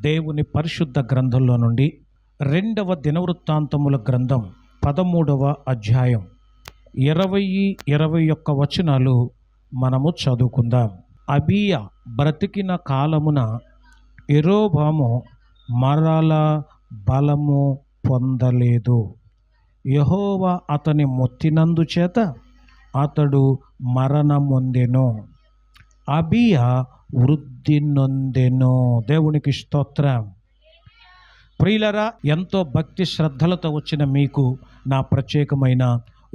దేవుని పరిశుద్ధ గ్రంథంలో నుండి 2వ దినవృత్తాంతముల గ్రంథం 13వ అధ్యాయం 20-21 వచనాలు మనము చదువుకుందాం. అబీయా బ్రతికిన కాలమున యెరోబాము మరల బలము పొందలేదు. యెహోవా అతని మొత్తినందుచేత అతడు మరణమొందెను. అబీయా వృద్ధి నొందెను. దేవునికి స్తోత్రం. ప్రియులరా, ఎంతో భక్తి శ్రద్ధలతో వచ్చిన మీకు నా ప్రత్యేకమైన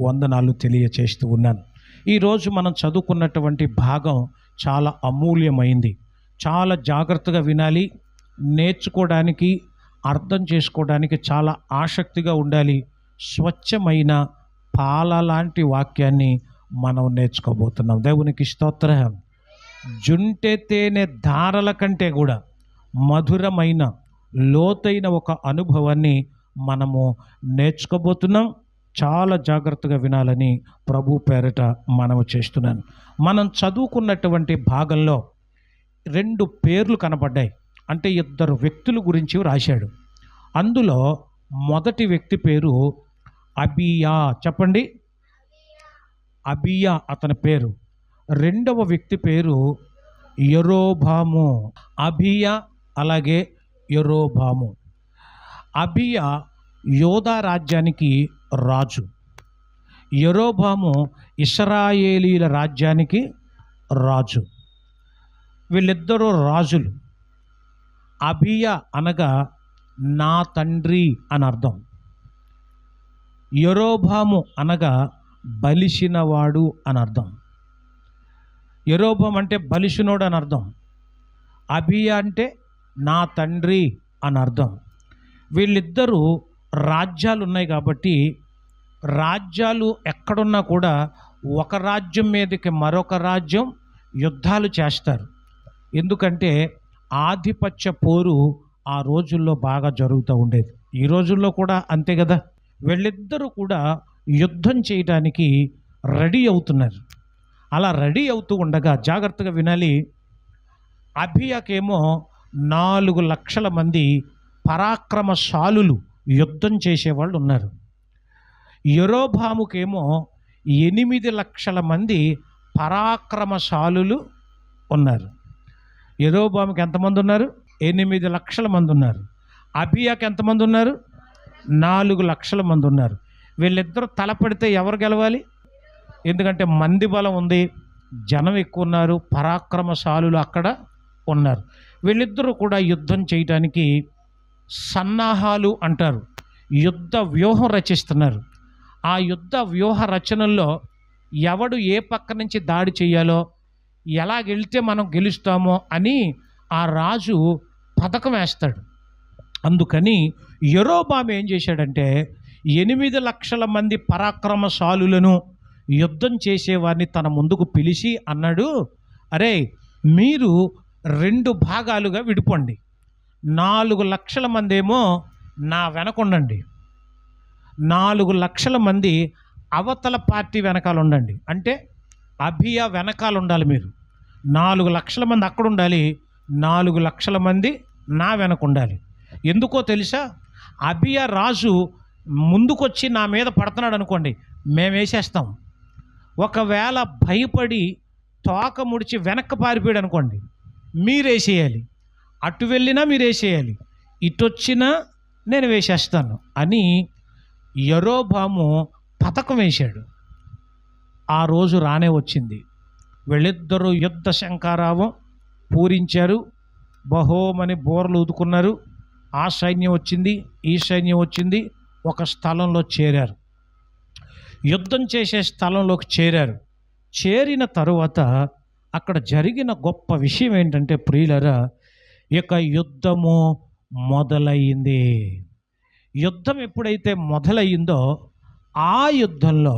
వందనాలు తెలియచేస్తూ ఉన్నాను. ఈరోజు మనం చదువుకున్నటువంటి భాగం చాలా అమూల్యమైంది. చాలా జాగ్రత్తగా వినాలి, నేర్చుకోవడానికి, అర్థం చేసుకోవడానికి చాలా ఆసక్తిగా ఉండాలి. స్వచ్ఛమైన పాల లాంటి వాక్యాన్ని మనం నేర్చుకోబోతున్నాం. దేవునికి స్తోత్రం. జుంటె తేనె ధారల కంటే కూడా మధురమైన లోతైన ఒక అనుభవాన్ని మనము నేర్చుకోబోతున్నాం. చాలా జాగ్రత్తగా వినాలని ప్రభు పేరట మనవి చేస్తున్నాను. మనం చదువుకున్నటువంటి భాగంలో 2 పేర్లు కనబడ్డాయి. అంటే 2 వ్యక్తుల గురించి రాశాడు. అందులో మొదటి వ్యక్తి పేరు అబీయా. చెప్పండి, అబీయా అతని పేరు. 2వ వ్యక్తి పేరు యెరోబాము. అబీయా అలాగే యెరోబాము. అబీయా యోధా రాజ్యానికి రాజు, యెరోబాము ఇశ్రాయేలీల రాజ్యానికి రాజు. వీళ్ళిద్దరూ రాజులు. అబీయా అనగా నా తండ్రి అని అర్థం. యెరోబాము అనగా బలిసినవాడు అని అర్థం. యెరోబాము అంటే బలిసినోడు అని అర్థం. అబీయా అంటే నా తండ్రి అని అర్థం. వీళ్ళిద్దరూ రాజ్యాలు ఉన్నాయి కాబట్టి రాజ్యాలు ఎక్కడున్నా కూడా ఒక రాజ్యం మీదకి మరొక రాజ్యం యుద్ధాలు చేస్తారు. ఎందుకంటే ఆధిపత్య పోరు ఆ రోజుల్లో బాగా జరుగుతూ ఉండేది. ఈ రోజుల్లో కూడా అంతే కదా. వీళ్ళిద్దరూ కూడా యుద్ధం చేయడానికి రెడీ అవుతున్నారు. అలా రెడీ అవుతూ ఉండగా జాగ్రత్తగా వినాలి. అబీయాకేమో 4 లక్షల మంది పరాక్రమశాలులు యుద్ధం చేసేవాళ్ళు ఉన్నారు. యెరోబాముకేమో 8 లక్షల మంది పరాక్రమశాలులు ఉన్నారు. యెరోబాముకి ఎంతమంది ఉన్నారు? 8 లక్షల మంది ఉన్నారు. అబీయాకి ఎంతమంది ఉన్నారు? 4 లక్షల మంది ఉన్నారు. వీళ్ళిద్దరూ తలపడితే ఎవరు గెలవాలి? ఎందుకంటే మంది బలం ఉంది, జనం ఎక్కువ ఉన్నారు, పరాక్రమశాలులు అక్కడ ఉన్నారు. వీళ్ళిద్దరూ కూడా యుద్ధం చేయడానికి సన్నాహాలు అంటారు, యుద్ధ వ్యూహం రచిస్తున్నారు. ఆ యుద్ధ వ్యూహ రచనల్లో ఎవడు ఏ పక్క నుంచి దాడి చేయాలో, ఎలాగెళ్తే మనం గెలుస్తామో అని ఆ రాజు పథకం వేస్తాడు. అందుకని యెరోబాము ఏం చేశాడంటే 8 లక్షల మంది పరాక్రమశాలులను, యుద్ధం చేసేవారిని తన ముందుకు పిలిచి అన్నాడు, అరే మీరు 2 భాగాలుగా విడిపోండి. 4 లక్షల మంది ఏమో నా వెనక ఉండండి, 4 లక్షల మంది అవతల పార్టీ వెనకాల ఉండండి. అంటే అబీయా వెనకాల ఉండాలి మీరు. 4 లక్షల మంది అక్కడ ఉండాలి, 4 లక్షల మంది నా వెనక ఉండాలి. ఎందుకో తెలుసా? అబీయా రాజు ముందుకొచ్చి నా మీద పడుతున్నాడు అనుకోండి, మేము వేసేస్తాం. ఒకవేళ భయపడి తోక ముడిచి వెనక్కి పారిపోయాడు అనుకోండి, మీరేసేయాలి. అటు వెళ్ళినా మీరేసేయాలి, ఇటు వచ్చినా నేను వేసేస్తాను అని యెరోబాము పథకం వేశాడు. ఆ రోజు రానే వచ్చింది. వీళ్ళిద్దరూ యుద్ధ శంఖారావం పూరించారు. బహోమని బోర్లు ఊదుకున్నారు. ఆ సైన్యం వచ్చింది, ఈ సైన్యం వచ్చింది, ఒక స్థలంలో చేరారు. యుద్ధం చేసే స్థలంలోకి చేరారు. చేరిన తరువాత అక్కడ జరిగిన గొప్ప విషయం ఏంటంటే ప్రియులరా, ఇక యుద్ధము మొదలయ్యింది. యుద్ధం ఎప్పుడైతే మొదలయ్యిందో ఆ యుద్ధంలో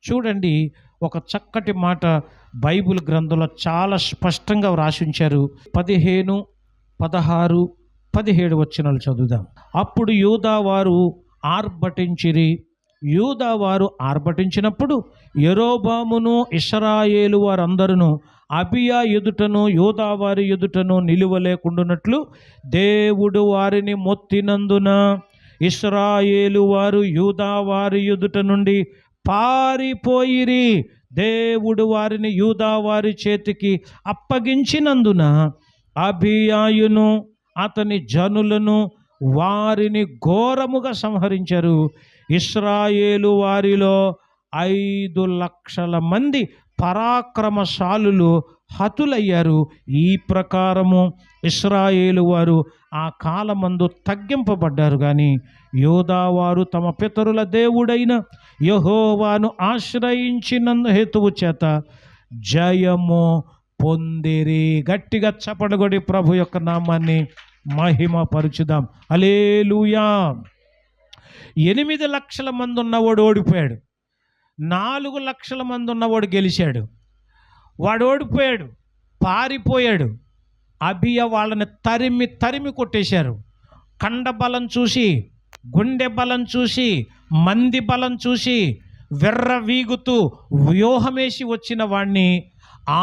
చూడండి, ఒక చక్కటి మాట బైబిల్ గ్రంథంలో చాలా స్పష్టంగా వ్రాసి ఉంచారు. 15, 16, 17 వచనాలు చదువుదాం. అప్పుడు యూదావారు ఆర్భటించిరి. యూదావారు ఆర్భటించినప్పుడు యెరోబామును ఇశ్రాయేలు వారందరూ అబియా ఎదుటను యోదా వారి ఎదుటను నిలువలేకుండానట్లు దేవుడు వారిని మొత్తినందున ఇశ్రాయేలు వారు యూదా వారి ఎదుట నుండి పారిపోయిరి. దేవుడు వారిని యూదా వారి చేతికి అప్పగించినందున అబియాయును అతని జనులను వారిని ఘోరముగా సంహరించారు. ఇశ్రాయేలు వారిలో 5,00,000 మంది పరాక్రమశాలులు హతులయ్యారు. ఈ ప్రకారము ఇశ్రాయేలు వారు ఆ కాలమందు తగ్గింపబడ్డారు. కానీ యోదావారు తమ పితరుల దేవుడైన యెహోవాను ఆశ్రయించినందు హేతువు చేత జయము పొందిరి. గట్టిగా చపడగొడి ప్రభు యొక్క నామాన్ని మహిమ పరుచుదాం. హల్లెలూయా. 8,00,000 మంది ఉన్నవాడు ఓడిపోయాడు. 4,00,000 మంది ఉన్నవాడు గెలిచాడు. వాడు ఓడిపోయాడు, పారిపోయాడు. అబియా వాళ్ళని తరిమి తరిమి కొట్టేశారు. కండ బలం చూసి, గుండె బలం చూసి, మంది బలం చూసి వెర్రవీగుతూ వ్యూహమేసి వచ్చిన వాడిని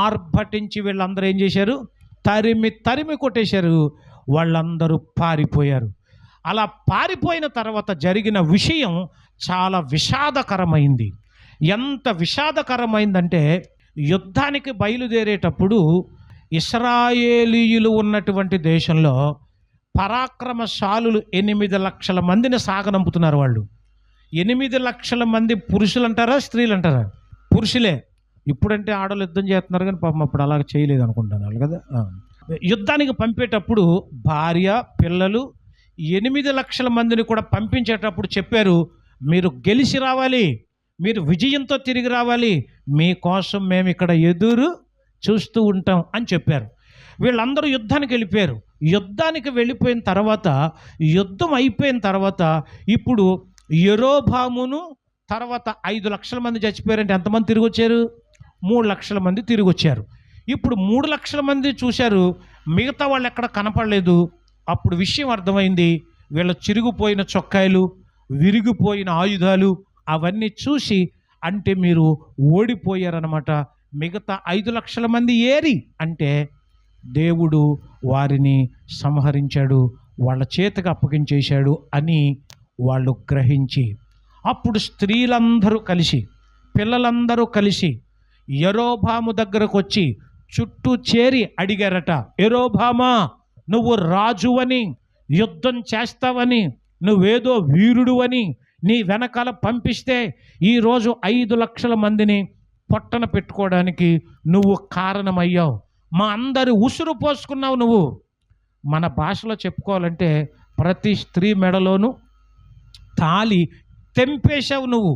ఆర్భటించి వీళ్ళందరూ ఏం చేశారు? తరిమి తరిమి కొట్టేశారు. వాళ్ళందరూ పారిపోయారు. అలా పారిపోయిన తర్వాత జరిగిన విషయం చాలా విషాదకరమైంది. ఎంత విషాదకరమైందంటే, యుద్ధానికి బయలుదేరేటప్పుడు ఇశ్రాయేలీయులు ఉన్నటువంటి దేశంలో పరాక్రమశాలులు 8,00,000 మందిని సాగనంపుతున్నారు. వాళ్ళు 8,00,000 మంది పురుషులు అంటారా, స్త్రీలు అంటారా? పురుషులే. ఇప్పుడంటే ఆడవాళ్ళు యుద్ధం చేస్తున్నారు, కానీ పాపం అప్పుడు అలాగ చేయలేదు అనుకుంటున్నాను కదా. యుద్ధానికి పంపేటప్పుడు భార్య పిల్లలు 8,00,000 మందిని కూడా పంపించేటప్పుడు చెప్పారు, మీరు గెలిచి రావాలి, మీరు విజయంతో తిరిగి రావాలి, మీకోసం మేము ఇక్కడ ఎదురు చూస్తూ ఉంటాం అని చెప్పారు. వీళ్ళందరూ యుద్ధానికి వెళ్ళిపోయారు. యుద్ధానికి వెళ్ళిపోయిన తర్వాత, యుద్ధం అయిపోయిన తర్వాత ఇప్పుడు యెరోబామును తర్వాత 5,00,000 మంది చచ్చిపోయారంటే ఎంతమంది తిరిగి వచ్చారు? 3,00,000 మంది తిరిగి వచ్చారు. ఇప్పుడు 3,00,000 మంది చూశారు, మిగతా వాళ్ళు ఎక్కడ కనపడలేదు. అప్పుడు విషయం అర్థమైంది. వీళ్ళ చిరిగిపోయిన చొక్కాయలు, విరిగిపోయిన ఆయుధాలు అవన్నీ చూసి, అంటే మీరు ఓడిపోయారన్నమాట. మిగతా 5,00,000 మంది ఏరి అంటే దేవుడు వారిని సంహరించాడు, వాళ్ళ చేతికి అప్పగించేశాడు అని వాళ్ళు గ్రహించి, అప్పుడు స్త్రీలందరూ కలిసి, పిల్లలందరూ కలిసి యెరోబాము దగ్గరకు వచ్చి చుట్టూ చేరి అడిగారట, యెరోబామా, నువ్వు రాజువని, యుద్ధం చేస్తావని, నువ్వేదో వీరుడు అని నీ వెనకాల పంపిస్తే ఈరోజు 5,00,000 మందిని పొట్టన పెట్టుకోవడానికి నువ్వు కారణమయ్యావు. మా అందరి ఉసురు పోసుకున్నావు నువ్వు. మన భాషలో చెప్పుకోవాలంటే ప్రతి స్త్రీ మెడలోనూ తాళి తెంపేశావు నువ్వు.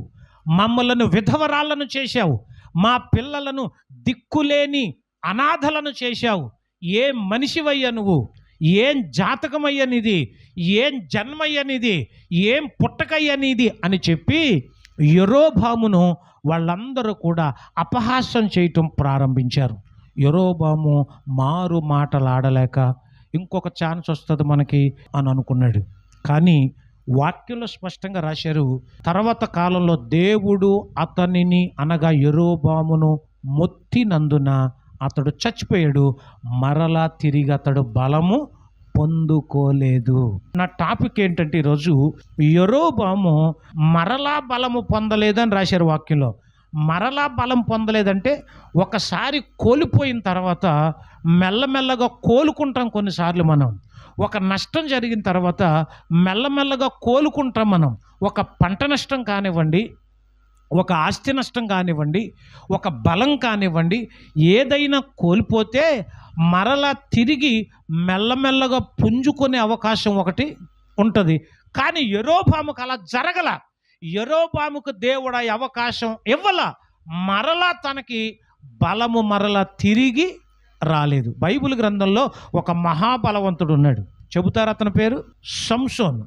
మమ్మలను విధవరాలను చేశావు. మా పిల్లలను దిక్కులేని అనాథలను చేశావు. ఏం మనిషివయ్యా నువ్వు? ఏం జాతకమయ్యా నీది? ఏం జన్మయ్యా నీది? ఏం పుట్టకయ్యా నీది అని చెప్పి యెరోబామును వాళ్ళందరూ కూడా అపహాస్యం చేయటం ప్రారంభించారు. యెరోబాము మారు మాటలాడలేక ఇంకొక ఛాన్స్ వస్తుంది మనకి అని అనుకున్నాడు. కానీ వాక్యంలో స్పష్టంగా రాశారు, తర్వాత కాలంలో దేవుడు అతనిని అనగా యెరోబామును మొత్తినందున అతడు చచ్చిపోయాడు. మరలా తిరిగి అతడు బలము పొందుకోలేదు. నా టాపిక్ ఏంటంటే ఈరోజు యెరోబాము మరలా బలము పొందలేదని రాశారు వాక్యంలో. మరలా బలం పొందలేదంటే ఒకసారి కోల్పోయిన తర్వాత మెల్లమెల్లగా కోలుకుంటాం. కొన్నిసార్లు మనం ఒక నష్టం జరిగిన తర్వాత మెల్లమెల్లగా కోలుకుంటాం. మనం ఒక పంట నష్టం కానివ్వండి, ఒక ఆస్తి నష్టం కానివ్వండి, ఒక బలం కానివ్వండి, ఏదైనా కోల్పోతే మరలా తిరిగి మెల్లమెల్లగా పుంజుకునే అవకాశం ఒకటి ఉంటుంది. కానీ యెరోబాముకు అలా జరగల. యెరోబాముకు దేవుడు అవకాశం ఇవ్వాల. మరలా తనకి బలము మరలా తిరిగి రాలేదు. బైబిల్ గ్రంథంలో ఒక మహాబలవంతుడు ఉన్నాడు. చెబుతారు అతని పేరు సంసోను.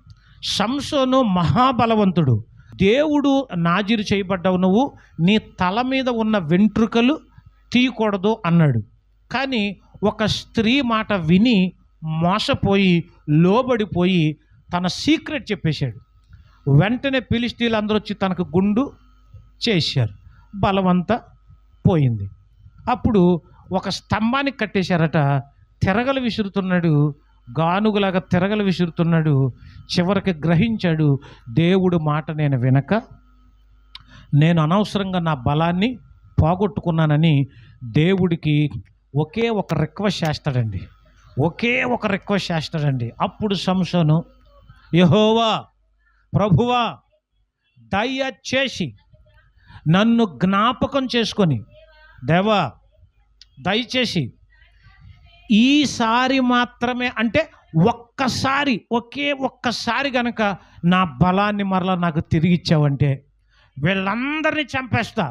సంసోను మహాబలవంతుడు. దేవుడు నాజీరు చేయబడ్డావు నువ్వు, నీ తల మీద ఉన్న వెంట్రుకలు తీయకూడదు అన్నాడు. కానీ ఒక స్త్రీ మాట విని మోసపోయి లోబడిపోయి తన సీక్రెట్ చెప్పేశాడు. వెంటనే ఫిలిష్తీయులు అందరూ వచ్చి తనకు గుండు చేశారు. బలమంతా పోయింది. అప్పుడు ఒక స్తంభానికి కట్టేశారట. తిరగలు విసురుతున్నాడు, గానుగులాగా తిరగలు విసురుతున్నాడు. చివరికి గ్రహించాడు, దేవుడు మాట నేను వినక నేను అనవసరంగా నా బలాన్ని పోగొట్టుకున్నానని. దేవుడికి ఒకే ఒక రిక్వెస్ట్ చేస్తాడండి, ఒకే ఒక రిక్వెస్ట్ చేస్తాడండి. అప్పుడు సంసోను, యెహోవా ప్రభువా దయచేసి నన్ను జ్ఞాపకం చేసుకొని, దేవా దయచేసి ఈసారి మాత్రమే, అంటే ఒక్కసారి, ఒకే ఒక్కసారి గనక నా బలాన్ని మరలా నాకు తిరిగి ఇచ్చావంటే వీళ్ళందరినీ చంపేస్తా,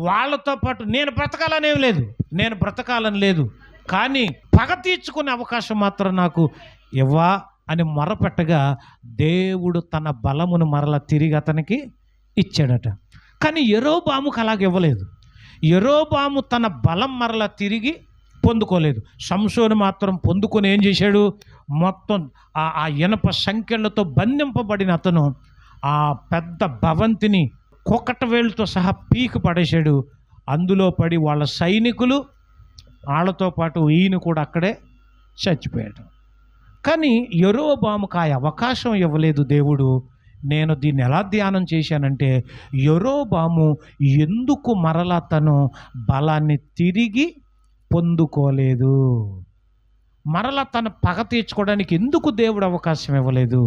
వాళ్ళతో పాటు నేను బ్రతకాలనేం లేదు, నేను బ్రతకాలని లేదు, కానీ పగ తీర్చుకునే అవకాశం మాత్రం నాకు ఇవ్వా అని మొరపెట్టగా దేవుడు తన బలమును మరలా తిరిగి అతనికి ఇచ్చాడట. కానీ యెరోబాముకు అలాగే ఇవ్వలేదు. యెరోబాము తన బలం మరలా తిరిగి పొందుకోలేదు. సంసోను మాత్రం పొందుకొని ఏం చేశాడు, మొత్తం ఆ ఇనప సంకెళ్లతో బంధింపబడిన అతను ఆ పెద్ద భవంతిని కొకట వేలుతో సహా పీకి పడేశాడు. అందులో పడి వాళ్ళ సైనికులు, వాళ్ళతో పాటు ఈయన కూడా అక్కడే చచ్చిపోయాడు. కానీ యెరోబాముకు ఆ అవకాశం ఇవ్వలేదు దేవుడు. నేను దీన్ని ఎలా ధ్యానం చేశానంటే, యెరోబాము ఎందుకు మరలా తను బలాన్ని తిరిగి పొందుకోలేదు, మరలా తన పగ తీర్చుకోవడానికి ఎందుకు దేవుడు అవకాశం ఇవ్వలేదు,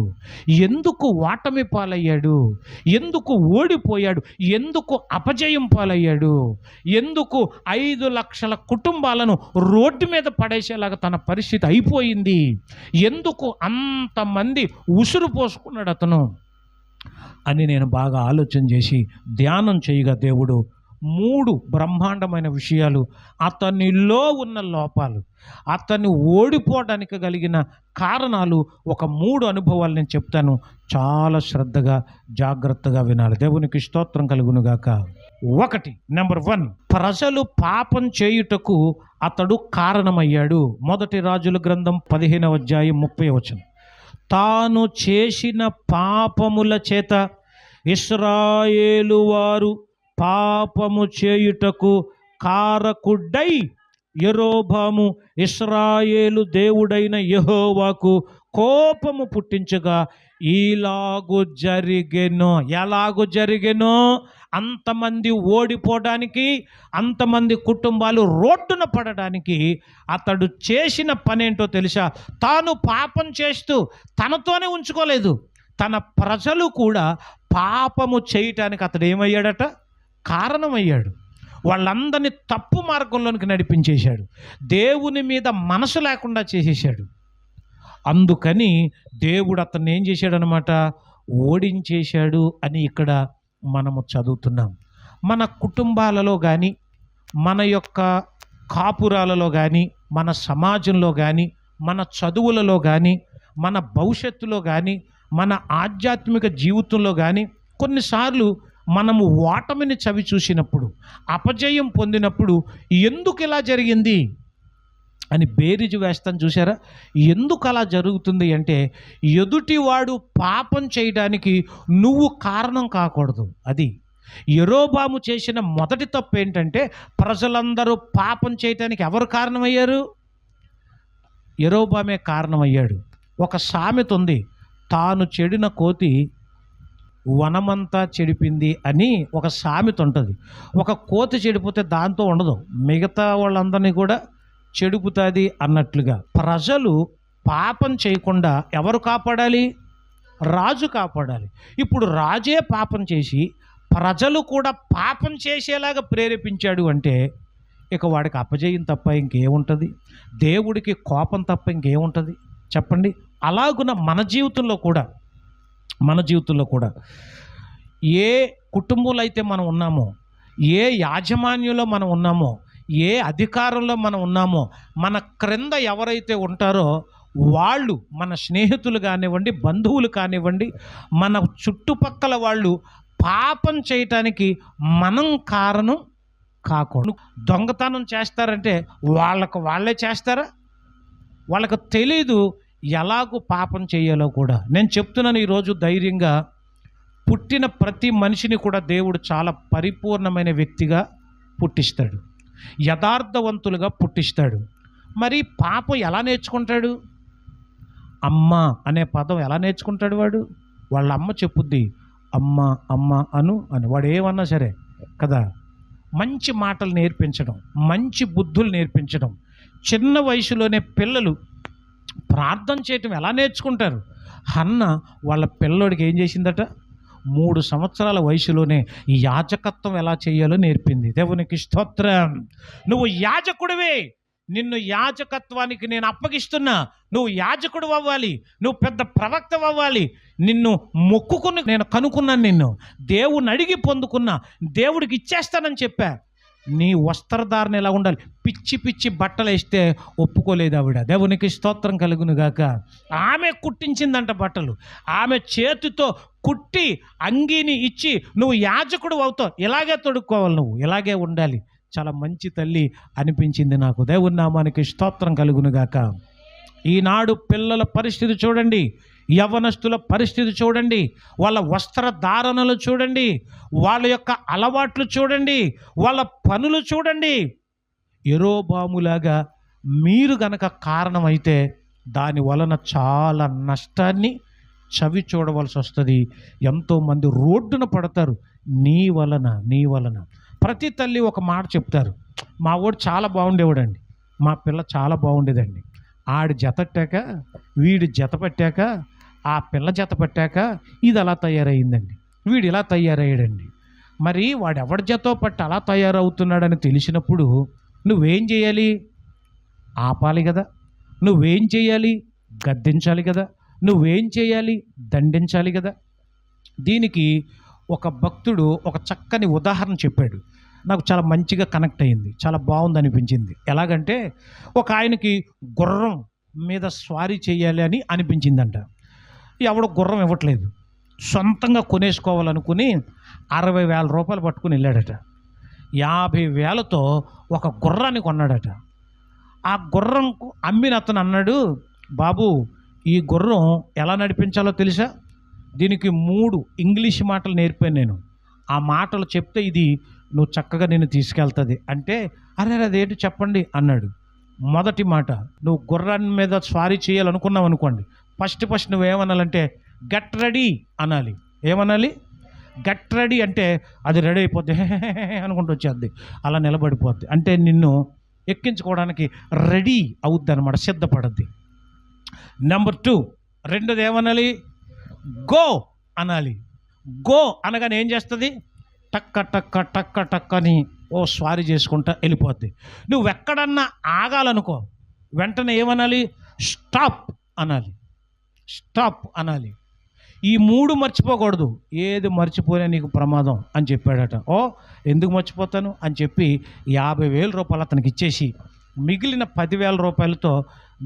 ఎందుకు ఓటమి పాలయ్యాడు, ఎందుకు ఓడిపోయాడు, ఎందుకు అపజయం పాలయ్యాడు, ఎందుకు 5 లక్షల కుటుంబాలను రోడ్డు మీద పడేసేలాగా తన పరిస్థితి అయిపోయింది, ఎందుకు అంతమంది ఉసురు పోసుకున్నాడు అతను అని నేను బాగా ఆలోచన చేసి ధ్యానం చేయగా దేవుడు 3 బ్రహ్మాండమైన విషయాలు, అతనిలో ఉన్న లోపాలు, అతన్ని ఓడిపోవడానికి కలిగిన కారణాలు, ఒక 3 అనుభవాలు నేను చెప్తాను. చాలా శ్రద్ధగా జాగ్రత్తగా వినాలి. దేవునికి స్తోత్రం కలుగునుగాక. 1, నెంబర్ 1, ప్రజలు పాపం చేయుటకు అతడు కారణమయ్యాడు. 1 రాజుల గ్రంథం 15వ అధ్యాయం 30వ వచనం. తాను చేసిన పాపముల చేత ఇశ్రాయేలు వారు పాపము చేయుటకు కారకుడై యెరోబాము ఇశ్రాయేలు దేవుడైన యెహోవాకు కోపము పుట్టించగా ఇలాగు జరిగెను. ఎలాగు జరిగెను? అంతమంది ఓడిపోవడానికి, అంతమంది కుటుంబాలు రోడ్డున పడడానికి అతడు చేసిన పనేంటో తెలుసా? తాను పాపం చేస్తూ తనతోనే ఉంచుకోలేదు, తన ప్రజలు కూడా పాపము చేయటానికి అతడు ఏమయ్యాడట? కారణమయ్యాడు. వాళ్ళందరినీ తప్పు మార్గంలోనికి నడిపించేశాడు, దేవుని మీద మనసు లేకుండా చేసేసాడు. అందుకని దేవుడు అతన్ని ఏం చేశాడనమాట? ఓడించేశాడు అని ఇక్కడ మనము చదువుతున్నాం. మన కుటుంబాలలో కానీ, మన యొక్క కాపురాలలో కానీ, మన సమాజంలో కానీ, మన చదువులలో కానీ, మన భవిష్యత్తులో కానీ, మన ఆధ్యాత్మిక జీవితంలో కానీ కొన్నిసార్లు మనము ఓటమిని చవి చూసినప్పుడు, అపజయం పొందినప్పుడు ఎందుకు ఇలా జరిగింది అని బేరీజు వేస్తాం చూసారా? ఎందుకు అలా జరుగుతుంది అంటే, ఎదుటివాడు పాపం చేయడానికి నువ్వు కారణం కాకూడదు. అది యెరోబాము చేసిన మొదటి తప్పు ఏంటంటే, ప్రజలందరూ పాపం చేయటానికి ఎవరు కారణమయ్యారు? యెరోబామే కారణమయ్యాడు. ఒక సామెత ఉంది, తాను చెడిన కోతి వనమంతా చెడిపింది అని ఒక సామెత ఉంటుంది. ఒక కోతి చెడిపోతే దాంతో ఉండదు, మిగతా వాళ్ళందరినీ కూడా చెడుపుతుంది అన్నట్లుగా. ప్రజలు పాపం చేయకుండా ఎవరు కాపాడాలి? రాజు కాపాడాలి. ఇప్పుడు రాజే పాపం చేసి ప్రజలు కూడా పాపం చేసేలాగా ప్రేరేపించాడు అంటే ఇక వాడికి అపజయం తప్ప ఇంకేముంటుంది? దేవుడికి కోపం తప్ప ఇంకేముంటుంది చెప్పండి? అలాగున మన జీవితంలో కూడా ఏ కుటుంబంలో అయితే మనం ఉన్నామో, ఏ యాజమాన్యంలో మనం ఉన్నామో, ఏ అధికారంలో మనం ఉన్నామో, మన క్రింద ఎవరైతే ఉంటారో వాళ్ళు, మన స్నేహితులు కానివ్వండి, బంధువులు కానివ్వండి, మన చుట్టుపక్కల వాళ్ళు పాపం చేయటానికి మనం కారణం కాకూడదు. దొంగతనం చేస్తారంటే వాళ్ళే చేస్తారా? వాళ్ళకు తెలీదు ఎలాగూ పాపం చేయాలో కూడా. నేను చెప్తున్నాను ఈరోజు ధైర్యంగా, పుట్టిన ప్రతి మనిషిని కూడా దేవుడు చాలా పరిపూర్ణమైన వ్యక్తిగా పుట్టిస్తాడు. యథార్థవంతులుగా పుట్టిస్తాడు. మరి పాపం ఎలా నేర్చుకుంటాడు? అమ్మ అనే పదం ఎలా నేర్చుకుంటాడు వాడు? వాళ్ళ అమ్మ చెప్పుద్ది, అమ్మ అమ్మ అను అని. వాడు ఏమన్నా సరే కదా, మంచి మాటలు నేర్పించడం, మంచి బుద్ధులు నేర్పించడం. చిన్న వయసులోనే పిల్లలు ప్రార్థన చేయటం ఎలా నేర్చుకుంటారు? హన్న వాళ్ళ పిల్లోడికి ఏం చేసిందట? 3 సంవత్సరాల వయసులోనే ఈ యాజకత్వం ఎలా చేయాలో నేర్పింది. దేవునికి స్తోత్రం. నువ్వు యాజకుడివే, నిన్ను యాజకత్వానికి నేను అప్పగిస్తున్నా. నువ్వు యాజకుడు అవ్వాలి, నువ్వు పెద్ద ప్రవక్త అవ్వాలి. నిన్ను మొక్కుకుని నేను కనుక్కున్నాను, నిన్ను దేవుని అడిగి పొందుకున్నా, దేవుడికి ఇచ్చేస్తానని చెప్పా. నీ వస్త్రధారణ ఎలా ఉండాలి? పిచ్చి పిచ్చి బట్టలు వేస్తే ఒప్పుకోలేదు ఆవిడ. దేవునికి స్తోత్రం కలుగును గాక. ఆమె కుట్టించిందంట బట్టలు, ఆమె చేతితో కుట్టి అంగీని ఇచ్చి నువ్వు యాజకుడు అవుతావు, ఇలాగే తొడుక్కోవాలి, నువ్వు ఇలాగే ఉండాలి. చాలా మంచి తల్లి అనిపించింది నాకు. దేవుని నామానికి స్తోత్రం కలుగును గాక. ఈనాడు పిల్లల పరిస్థితి చూడండి, యవ్వనస్తుల పరిస్థితి చూడండి, వాళ్ళ వస్త్రధారణలు చూడండి, వాళ్ళ యొక్క అలవాట్లు చూడండి, వాళ్ళ పనులు చూడండి. యెరోబాములాగా మీరు గనక కారణమైతే దాని వలన చాలా నష్టాన్ని చవి చూడవలసి వస్తుంది. ఎంతోమంది రోడ్డున పడతారు నీ వలన. ప్రతి తల్లి ఒక మాట చెప్తారు, మా వాడు చాలా బాగుండేవాడండి, మా పిల్ల చాలా బాగుండేదండి, ఆడి జత పట్టాక వీడి జత పట్టాక ఆ పిల్ల జత పట్టాక ఇది అలా తయారయ్యిందండి, వీడు ఇలా తయారయ్యాడండి. మరి వాడు ఎవడి జతో పట్టి అలా తయారవుతున్నాడని తెలిసినప్పుడు నువ్వేం చేయాలి? ఆపాలి కదా. నువ్వేం చేయాలి? గద్దించాలి కదా. నువ్వేం చేయాలి? దండించాలి కదా. దీనికి ఒక భక్తుడు ఒక చక్కని ఉదాహరణ చెప్పాడు, నాకు చాలా మంచిగా కనెక్ట్ అయింది, చాలా బాగుంది అనిపించింది. ఎలాగంటే ఒక ఆయనకి గుర్రం మీద స్వారీ చేయాలి అని అనిపించిందంట. ఎవడు గుర్రం ఇవ్వట్లేదు, సొంతంగా కొనేసుకోవాలనుకుని 60,000 రూపాయలు పట్టుకుని వెళ్ళాడట. 50,000తో ఒక గుర్రాన్ని కొన్నాడట. ఆ గుర్రం అమ్మిన అతను అన్నాడు, బాబు ఈ గుర్రం ఎలా నడిపించాలో తెలుసా? దీనికి 3 ఇంగ్లీష్ మాటలు నేర్పాను నేను, ఆ మాటలు చెప్తే ఇది నువ్వు చక్కగా నేను తీసుకెళ్తుంది అంటే, అరే అదేంటి చెప్పండి అన్నాడు. మొదటి మాట, నువ్వు గుర్రాన్ని మీద స్వారీ చేయాలనుకున్నావు అనుకోండి, ఫస్ట్ నువ్వేమనాలంటే గెట్ రెడీ అనాలి. ఏమనాలి? గెట్ రెడీ అంటే అది రెడీ అయిపోద్ది, అనుకుంటూ వచ్చేద్ది, అలా నిలబడిపోద్ది. అంటే నిన్ను ఎక్కించుకోవడానికి రెడీ అవుద్ది అనమాట, సిద్ధపడద్ది. నెంబర్ 2, రెండోది ఏమనాలి? గో అనాలి. గో అనగానే ఏం చేస్తుంది? టక్క టక్క టక్క టక్క అని స్వారీ చేసుకుంటా వెళ్ళిపోద్ది. నువ్వు ఎక్కడన్నా ఆగాలనుకో, వెంటనే ఏమనాలి? స్టాప్ అనాలి. స్టాప్ అనాలి. ఈ 3 మర్చిపోకూడదు. ఏది మర్చిపోయినా నీకు ప్రమాదం అని చెప్పాడట. ఎందుకు మర్చిపోతాను అని చెప్పి 50,000 రూపాయలు అతనికి ఇచ్చేసి మిగిలిన 10,000 రూపాయలతో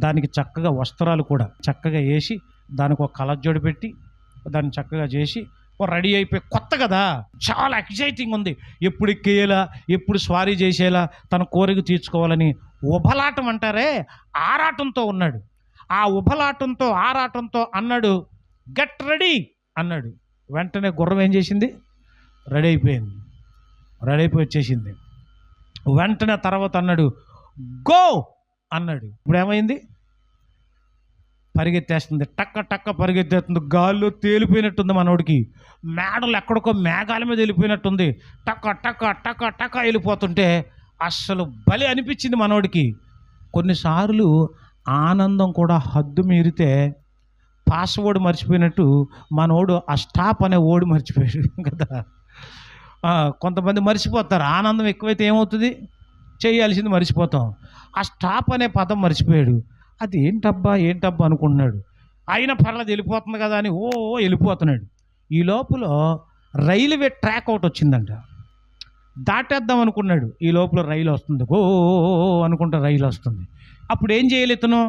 దానికి చక్కగా వస్త్రాలు కూడా చక్కగా వేసి దానికి ఒక కలజోడు పెట్టి దాన్ని చక్కగా చేసి రెడీ అయిపోయి, కొత్త కదా, చాలా ఎక్సైటింగ్ ఉంది, ఎప్పుడు ఎక్కేయాలా, ఎప్పుడు స్వారీ చేసేలా, తన కోరిక తీర్చుకోవాలని ఉబలాటం అంటారే, ఆరాటంతో ఉన్నాడు. ఆ ఉబలాటంతో ఆరాటంతో అన్నాడు, గెట్ రెడీ అన్నాడు. వెంటనే గుర్రం ఏం చేసింది? రెడీ అయిపోయింది, రెడీ అయిపోయి వచ్చేసింది. వెంటనే తర్వాత అన్నాడు గో అన్నాడు. ఇప్పుడు ఏమైంది? పరిగెత్తేస్తుంది, టక్క టక్క పరిగెత్తేస్తుంది. గాల్లో తేలిపోయినట్టుంది మనోడికి, మేడలు ఎక్కడికో మేఘాల మీద వెళ్ళిపోయినట్టుంది. టక్క టక్క టక్క టక్క వెళ్ళిపోతుంటే అస్సలు బలి అనిపించింది మనోడికి. కొన్నిసార్లు ఆనందం కూడా హద్దు మీరితే పాస్వర్డ్ మర్చిపోయినట్టు మనోడు ఆ స్టాప్ అనే ఓడి మర్చిపోయాడు కదా. కొంతమంది మర్చిపోతారు, ఆనందం ఎక్కువైతే ఏమవుతుంది? చేయాల్సింది మర్చిపోతాం. ఆ స్టాప్ అనే పదం మర్చిపోయాడు. అది ఏంటబ్బా అనుకుంటున్నాడు. అయినా పర్లేదు వెళ్ళిపోతుంది కదా అని వెళ్ళిపోతున్నాడు. ఈ లోపల రైల్వే ట్రాక్ ఒకటి వచ్చిందంట, దాటేద్దాం అనుకున్నాడు. ఈ లోపల రైలు వస్తుంది, అనుకుంటా రైలు వస్తుంది. అప్పుడు ఏం చేయాలి? ఇతను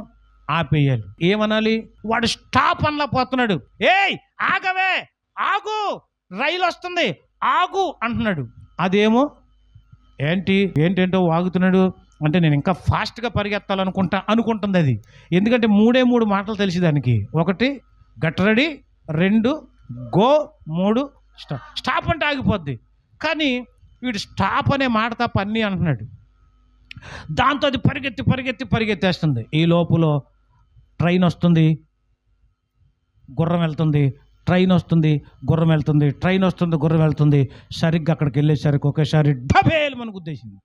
ఆపేయాలి. ఏమనాలి? వాడు స్టాప్ అనలా పోతున్నాడు. ఏయ్ ఆగవే, ఆగు, రైలు వస్తుంది, ఆగు అంటున్నాడు. అదేమో ఏంటేంటో వాగుతున్నాడు అంటే నేను ఇంకా ఫాస్ట్గా అనుకుంటుంది అది. ఎందుకంటే 3 మాటలు తెలిసి దానికి. 1 gut ready, 2 go, 3 stop. Stop అంటే ఆగిపోద్ది. కానీ వీడు స్టాప్ అనే మాట తప్ప అన్నీ అంటున్నాడు. దాంతో అది పరిగెత్తి పరిగెత్తి పరిగెత్తేస్తుంది. ఈ లోపల ట్రైన్ వస్తుంది, గుర్రం వెళ్తుంది, ట్రైన్ వస్తుంది, గుర్రం వెళ్తుంది, ట్రైన్ వస్తుంది, గుర్రం వెళ్తుంది. సరిగ్గా అక్కడికి వెళ్ళేసరికి ఒకేసారి డబేలు మనకు గుద్దేసింది.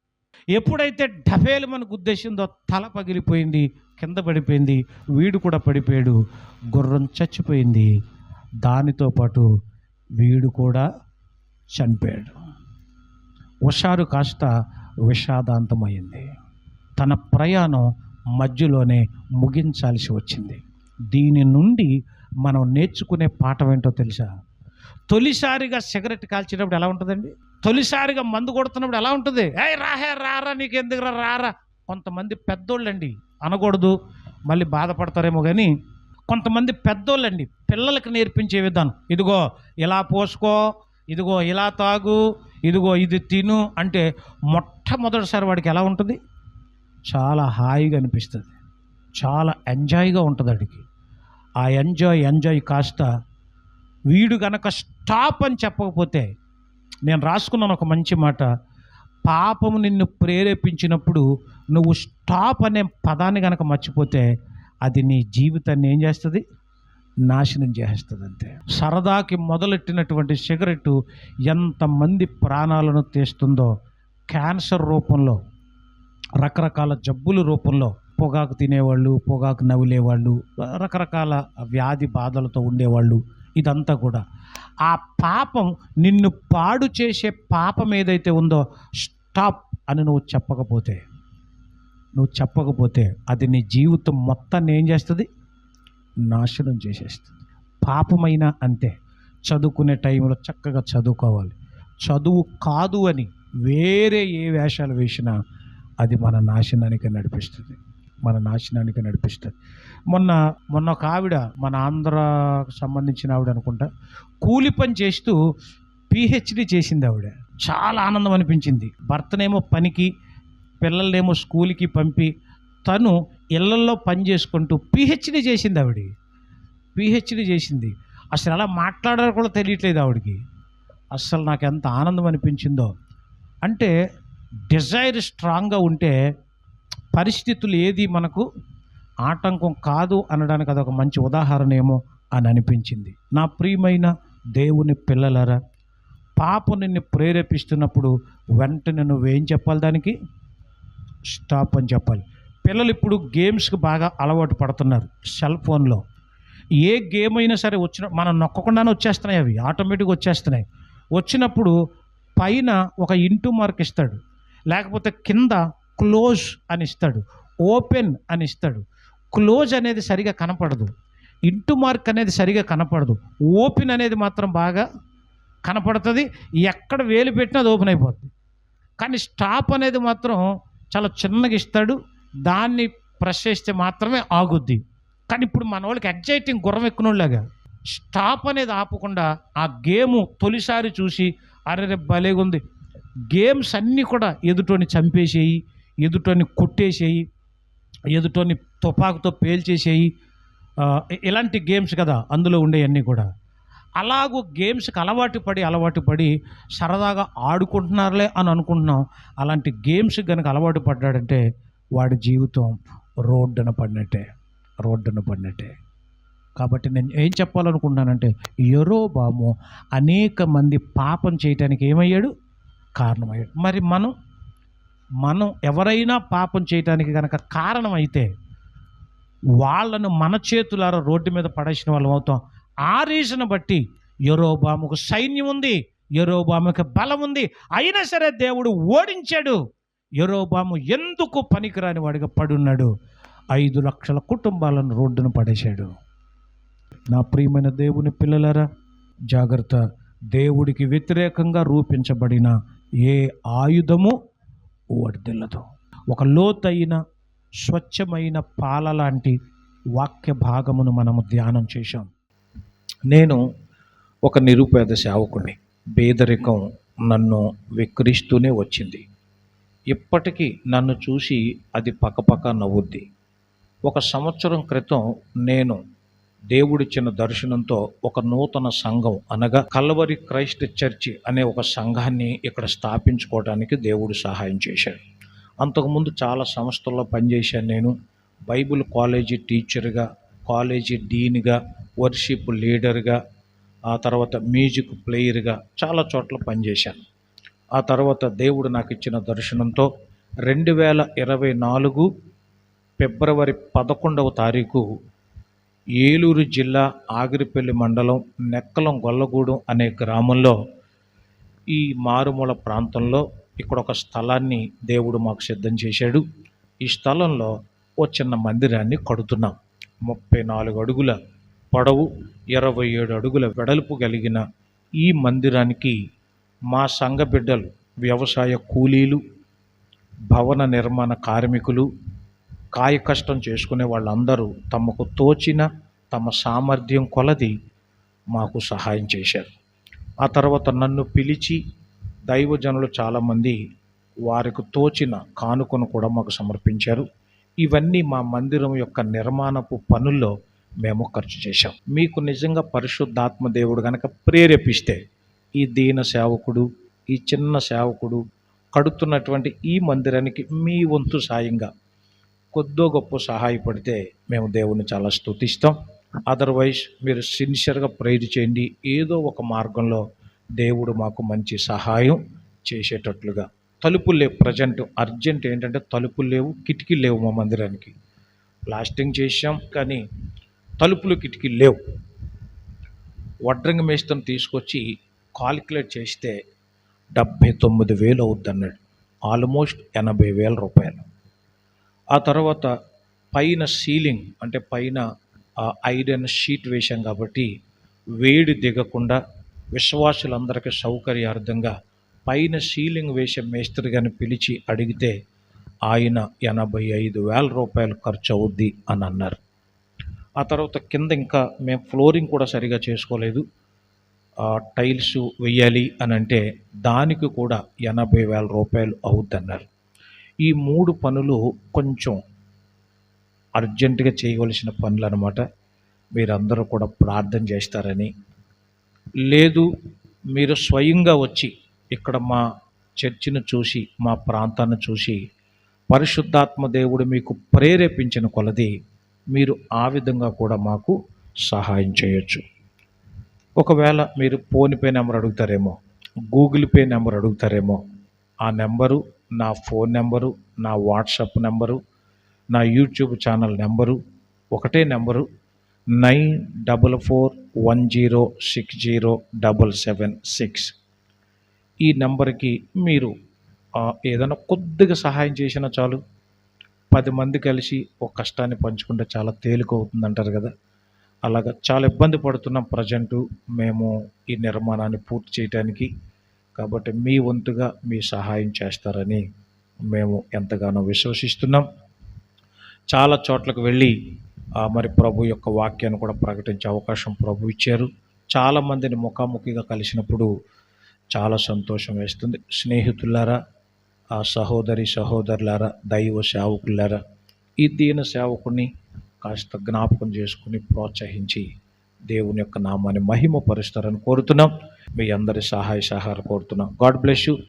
ఎప్పుడైతే డబేలు మనకు గుద్దేసిందో తల పగిలిపోయింది, కింద పడిపోయింది, వీడు కూడా పడిపోయాడు, గుర్రం చచ్చిపోయింది, దానితో పాటు వీడు కూడా చనిపోయాడు. హుషారు కాస్త విషాదాంతమైంది. తన ప్రయాణం మధ్యలోనే ముగించాల్సి వచ్చింది. దీని నుండి మనం నేర్చుకునే పాఠం ఏంటో తెలుసా? తొలిసారిగా సిగరెట్ కాల్చేటప్పుడు ఎలా ఉంటుందండి? తొలిసారిగా మందు కొడుతున్నప్పుడు ఎలా ఉంటుంది? రారా నీకు ఎందుకురా రారా. కొంతమంది పెద్దోళ్ళండి, అనకూడదు మళ్ళీ బాధపడతారేమో, కానీ కొంతమంది పెద్దోళ్ళండి పిల్లలకు నేర్పించే విధానం, ఇదిగో ఇలా పోసుకో, ఇదిగో ఇలా తాగు, ఇదిగో ఇది తిను అంటే మొట్టమొదటిసారి వాడికి ఎలా ఉంటుంది? చాలా హాయిగా అనిపిస్తుంది, చాలా ఎంజాయ్గా ఉంటుంది వాడికి. ఆ ఎంజాయ్ కాస్త వీడు గనక స్టాప్ అని చెప్పకపోతే, నేను రాసుకున్నాను ఒక మంచి మాట, పాపము నిన్ను ప్రేరేపించినప్పుడు నువ్వు స్టాప్ అనే పదాన్ని కనుక మర్చిపోతే అది నీ జీవితాన్ని ఏం చేస్తుంది? నాశనం చేస్తుంది. అంతే. సరదాకి మొదలెట్టినటువంటి సిగరెట్టు ఎంతమంది ప్రాణాలను తీస్తుందో, క్యాన్సర్ రూపంలో, రకరకాల జబ్బుల రూపంలో, పొగాకు తినేవాళ్ళు, పొగాకు నవ్వులేవాళ్ళు, రకరకాల వ్యాధి బాధలతో ఉండేవాళ్ళు, ఇదంతా కూడా ఆ పాపం నిన్ను పాడు చేసే పాపం ఏదైతే ఉందో స్టాప్ అని నువ్వు చెప్పకపోతే అది నీ జీవితం మొత్తాన్ని ఏం చేస్తుంది? నాశనం చేసేస్తుంది. పాపమైనా అంతే. చదువుకునే టైంలో చక్కగా చదువుకోవాలి. చదువు కాదు అని వేరే ఏ వేషాలు వేసినా అది మన నాశనానికి నడిపిస్తుంది. మొన్న ఒక ఆవిడ, మన ఆంధ్రాకు సంబంధించిన ఆవిడ అనుకుంటా, కూలి పని చేస్తూ PhD చేసింది ఆవిడ. చాలా ఆనందం అనిపించింది. భర్తనేమో పనికి, పిల్లలనేమో స్కూల్కి పంపి తను ఇళ్లల్లో పని చేసుకుంటూ PhD చేసింది ఆవిడ. PhD చేసింది. అసలు ఎలా మాట్లాడాలో కూడా తెలియట్లేదు ఆవిడకి. అస్సలు నాకు ఎంత ఆనందం అనిపించిందో. అంటే డిజైర్ స్ట్రాంగ్గా ఉంటే పరిస్థితులు ఏది మనకు ఆటంకం కాదు అనడానికి అదొక మంచి ఉదాహరణ ఏమో అని అనిపించింది. నా ప్రియమైన దేవుని పిల్లలారా, పాపం నిన్ను ప్రేరేపిస్తున్నప్పుడు వెంటనే నువ్వేం చెప్పాలి? దానికి స్టాప్ అని చెప్పాలి. పిల్లలు ఇప్పుడు గేమ్స్కి బాగా అలవాటు పడుతున్నారు. సెల్ ఫోన్లో ఏ గేమ్ అయినా సరే మనం నొక్కకుండానే వచ్చేస్తున్నాయి, అవి ఆటోమేటిక్గా వచ్చేస్తున్నాయి. వచ్చినప్పుడు పైన ఒక ఇంటూ మార్క్ ఇస్తాడు, లేకపోతే కింద క్లోజ్ అని ఇస్తాడు, ఓపెన్ అని ఇస్తాడు. క్లోజ్ అనేది సరిగా కనపడదు, ఇంటూ మార్క్ అనేది సరిగా కనపడదు, ఓపెన్ అనేది మాత్రం బాగా కనపడుతుంది. ఎక్కడ వేలు పెట్టినా అది ఓపెన్ అయిపోతుంది. కానీ స్టాప్ అనేది మాత్రం చాలా చిన్నగా ఇస్తాడు, దాన్ని ప్రెస్ చేస్తే మాత్రమే ఆగుద్ది. కానీ ఇప్పుడు మన వాళ్ళకి ఎగ్జైటింగ్ గుర్రం ఎక్కినోళ్ళగా స్టాప్ అనేది ఆపకుండా ఆ గేము తొలిసారి చూసి అరే భలేగా ఉంది. గేమ్స్ అన్నీ కూడా ఎదుటోని చంపేసేయి, ఎదుటోని కొట్టేసేయి, ఎదుటోని తుపాకుతో పేల్చేసేయి, ఇలాంటి గేమ్స్ కదా అందులో ఉండేవన్నీ కూడా. అలాగూ గేమ్స్కి అలవాటు పడి సరదాగా ఆడుకుంటున్నారులే అని అనుకుంటున్నాం. అలాంటి గేమ్స్కి కనుక అలవాటు పడ్డాడంటే వాడి జీవితం రోడ్డున పడినట్టే. కాబట్టి నేను ఏం చెప్పాలనుకుంటున్నానంటే, యెరోబాము అనేక మంది పాపం చేయటానికి ఏమయ్యాడు? కారణమయ్యాడు. మరి మనం ఎవరైనా పాపం చేయటానికి కనుక కారణమైతే వాళ్ళను మన చేతులారా రోడ్డు మీద పడేసిన వాళ్ళం అవుతాం. ఆ రీజన్ బట్టి యెరోబాముకు సైన్యం ఉంది, యెరోబాముకు బలం ఉంది, అయినా సరే దేవుడు ఓడించాడు. యెరోబాము ఎందుకు పనికిరాని వాడిగా పడున్నాడు. 5 లక్షల కుటుంబాలను రోడ్డును పడేశాడు. నా ప్రియమైన దేవుని పిల్లలారా, జాగ్రత్త. దేవుడికి వ్యతిరేకంగా రూపించబడిన ఏ ఆయుధము వర్ధిల్లదు. ఒక లోతైన స్వచ్ఛమైన పాల లాంటి వాక్య భాగమును మనము ధ్యానం చేశాం. నేను ఒక నిరుపేద సేవకుని, పేదరికం నన్ను వెక్కిరిస్తూనే వచ్చింది. ఇప్పటికీ నన్ను చూసి అది పక్కపక్క నవ్వుద్ది. 1 సంవత్సరం క్రితం నేను దేవుడిచ్చిన దర్శనంతో ఒక నూతన సంఘం, అనగా కల్వరి క్రైస్ట్ చర్చ్ అనే ఒక సంఘాన్ని ఇక్కడ స్థాపించుకోవడానికి దేవుడు సహాయం చేశాడు. అంతకుముందు చాలా సంస్థల్లో పనిచేశాను నేను. బైబిల్ కాలేజీ టీచర్గా, కాలేజీ డీన్గా, వర్షిప్ లీడర్గా, ఆ తర్వాత మ్యూజిక్ ప్లేయర్గా చాలా చోట్ల పనిచేశాను. ఆ తర్వాత దేవుడు నాకు ఇచ్చిన దర్శనంతో 2024 ఫిబ్రవరి 11వ తారీఖు ఏలూరు జిల్లా ఆగిరిపల్లి మండలం నెక్కలం గొల్లగూడెం అనే గ్రామంలో, ఈ మారుమూల ప్రాంతంలో ఇక్కడ ఒక స్థలాన్ని దేవుడు మాకు సిద్ధం చేశాడు. ఈ స్థలంలో ఓ చిన్న మందిరాన్ని కడుతున్నాం. 34 అడుగుల పొడవు, 27 అడుగుల వెడల్పు కలిగిన ఈ మందిరానికి మా సంఘ బిడ్డలు, వ్యవసాయ కూలీలు, భవన నిర్మాణ కార్మికులు, కాయ కష్టం చేసుకునే వాళ్ళందరూ తమకు తోచిన తమ సామర్థ్యం కొలది మాకు సహాయం చేశారు. ఆ తర్వాత నన్ను పిలిచి దైవజనులు చాలామంది వారికి తోచిన కానుకను కూడా మాకు సమర్పించారు. ఇవన్నీ మా మందిరం యొక్క నిర్మాణపు పనుల్లో మేము ఖర్చు చేశాం. మీకు నిజంగా పరిశుద్ధాత్మ దేవుడు కనుక ప్రేరేపిస్తే ఈ దీన సేవకుడు, ఈ చిన్న సేవకుడు కడుతున్నటువంటి ఈ మందిరానికి మీ వంతు సాయంగా కొద్దో గొప్ప సహాయపడితే మేము దేవుని చాలా స్తుతిస్తాం. అదర్వైజ్ మీరు సిన్సియర్గా ప్రేర్ చేయండి. ఏదో ఒక మార్గంలో దేవుడు మాకు మంచి సహాయం చేసేటట్లుగా. తలుపులు లేవు, ప్రజెంట్ అర్జెంట్ ఏంటంటే తలుపులు లేవు, కిటికీలు లేవు. మా మందిరానికి ప్లాస్టింగ్ చేసాం కానీ తలుపులు కిటికీలు లేవు. వడ్రంగి మేస్త్రిని తీసుకొచ్చి కాలిక్యులేట్ చేస్తే 79,000 అవుద్ది అన్నాడు. ఆల్మోస్ట్ 80,000 రూపాయలు. ఆ తర్వాత పైన సీలింగ్ అంటే పైన ఐరన్ షీట్ వేశాం కాబట్టి వేడి దిగకుండా విశ్వాసులందరికీ సౌకర్యార్థంగా పైన సీలింగ్ వేసే మేస్త్రి గారిని పిలిచి అడిగితే ఆయన 85,000 రూపాయలు ఖర్చు అవుద్ది అని అన్నారు. ఆ తర్వాత కింద ఇంకా మేము ఫ్లోరింగ్ కూడా సరిగా చేసుకోలేదు. టైల్స్ వేయాలి అని అంటే దానికి కూడా 80,000 రూపాయలు అవుద్దన్నారు. ఈ 3 పనులు కొంచెం అర్జెంటుగా చేయవలసిన పనులు అన్నమాట. మీరందరూ కూడా ప్రార్థన చేస్తారని, లేదు మీరు స్వయంగా వచ్చి ఇక్కడ మా చర్చిని చూసి, మా ప్రాంతాన్ని చూసి పరిశుద్ధాత్మ దేవుడు మీకు ప్రేరేపించిన కొలది మీరు ఆ విధంగా కూడా మాకు సహాయం చేయొచ్చు. ఒకవేళ మీరు ఫోన్పే నెంబర్ అడుగుతారేమో, గూగుల్ పే నెంబర్ అడుగుతారేమో, ఆ నెంబరు నా ఫోన్ నెంబరు, నా వాట్సాప్ నెంబరు, నా యూట్యూబ్ ఛానల్ నెంబరు ఒకటే నెంబరు 9441060776. ఈ నెంబర్కి మీరు ఏదైనా కొద్దిగా సహాయం చేసినా చాలు. 10 మంది కలిసి ఒక కష్టాన్ని పంచుకుంటే చాలా తేలిక అవుతుంది అంటారు కదా. అలాగా చాలా ఇబ్బంది పడుతున్నాం ప్రజెంటు మేము ఈ నిర్మాణాన్ని పూర్తి చేయడానికి. కాబట్టి మీ వంతుగా మీ సహాయం చేస్తారని మేము ఎంతగానో విశ్వసిస్తున్నాం. చాలా చోట్లకు వెళ్ళి మరి ప్రభు యొక్క వాక్యాన్ని కూడా ప్రకటించే అవకాశం ప్రభు ఇచ్చారు. చాలామందిని ముఖాముఖిగా కలిసినప్పుడు చాలా సంతోషం వేస్తుంది. స్నేహితులారా, సహోదరి సహోదరులారా, దైవ సేవకులారా, ఈ దీన సేవకుని కాస్త జ్ఞాపకం చేసుకుని ప్రోత్సహించి దేవుని యొక్క నామాన్ని మహిమపరుస్తారని కోరుతున్నాం. మీ అందరి సహాయ సహకారం కోరుతున్నాం. God bless you.